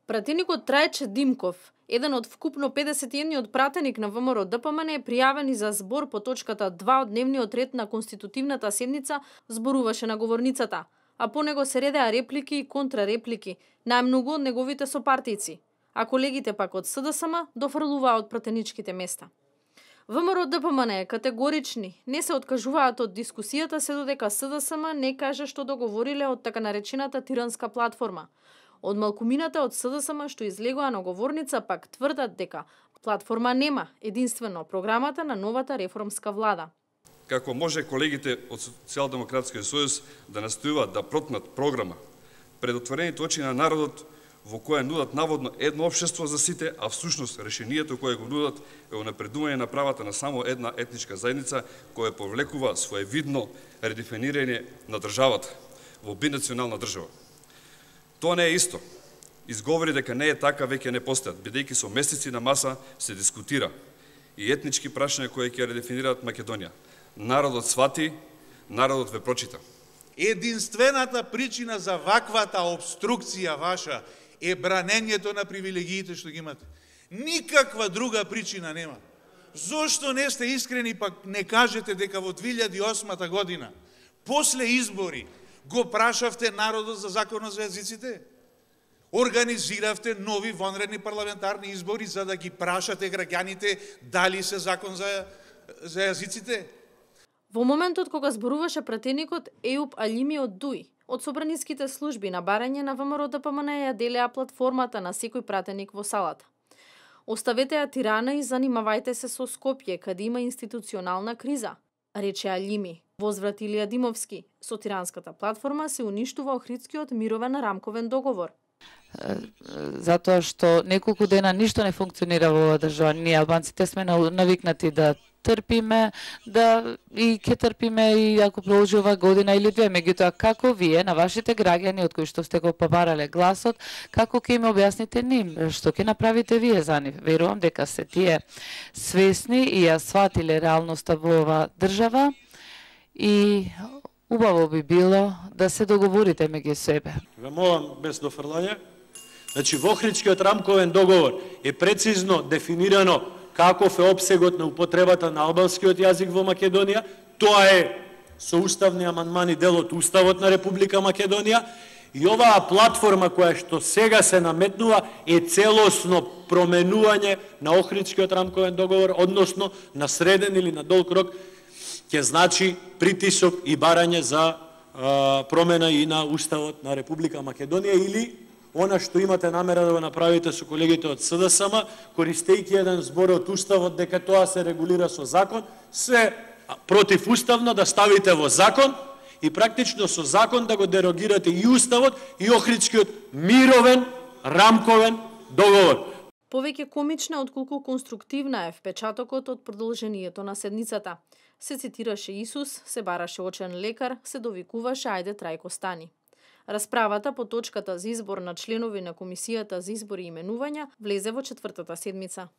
Пратеникот Трајче Димков, еден од вкупно 51 пратеник на ВМРО ДПМН, е пријавен и за збор по точката 2 од дневниот ред на конститутивната седница, зборуваше на говорницата, а по него се редеа реплики и контрареплики, најмногу од неговите сопартијци, а колегите пак од СДСМ дофрлуваа од пратеничките места. ВМРО ДПМН е категорични, не се откажуваат од дискусијата се додека СДСМ не каже што договориле од така наречената тиранска платформа. Од малкумината од СДСМ што излегоа на говорница пак тврдат дека платформа нема, единствено програмата на новата реформска влада. Како може колегите од Социјалдемократскиот сојуз да настојуваат да протнат програма пред отворените очи на народот во која нудат наводно едно општество за сите, а всушност решението кое го нудат е унапредување на правата на само една етничка заедница која повлекува своевидно редефинирање на државата во бинационална држава. Тоа не е исто. Изговори дека не е така веќе не постојат, бидејќи со месеци на маса се дискутира и етнички прашања кои ќе редефинираат Македонија. Народот свати, народот ве прочита. Единствената причина за ваквата обструкција ваша е бранењето на привилегиите што ги имате. Никаква друга причина нема. Зошто не сте искрени пак не кажете дека во 2008 година, после избори, го прашавте народот за законот за јазиците? Организиравте нови вонредни парламентарни избори за да ги прашате граѓаните дали се закон за јазиците? Во моментот кога зборуваше пратеникот, Ејуп Алими од ДУИ, од собраниските служби на барање на ВМРО ДПМН ја делеа платформата на секој пратеник во салата. Оставете ја Тирана и занимавајте се со Скопје, каде има институционална криза, рече Алими. Возврат Илија Димовски, со тиранската платформа се уништува Охридскиот мировен рамковен договор. Затоа што неколку дена ништо не функционира во оваа држава. Ние албанците сме навикнати да трпиме, и ќе трпиме и ако продолжи ова година или две. Меѓутоа, како вие на вашите граѓани од кои што сте го побарале гласот, како ќе им објасните ним, што ќе направите вие за нив? Верувам дека се тие свесни и ја сватиле реалноста во оваа држава и убаво би било да се договорите меѓу себе. Ве молам без дофрлање. Значи, во Охридскиот рамковен договор е прецизно дефинирано каков е опсегот на употребата на албанскиот јазик во Македонија. Тоа е со уставни амандмани дел од Уставот на Република Македонија. И оваа платформа која што сега се наметнува е целосно променување на Охридскиот рамковен договор, односно на среден или на долг рок ќе значи притисок и барање за промена и на Уставот на Република Македонија или она што имате намера да го направите со колегите од СДСМ, користејќи еден збор од Уставот дека тоа се регулира со закон, се противуставно да ставите во закон и практично со закон да го дерогирате и Уставот и Охридскиот мировен рамковен договор. Повеќе комична отколку конструктивна е впечатокот од продолжението на седницата. Се цитираше Исус, се бараше очен лекар, се довикуваше ајде Трајко стани. Расправата по точката за избор на членови на Комисијата за избори и именувања влезе во четвртата седмица.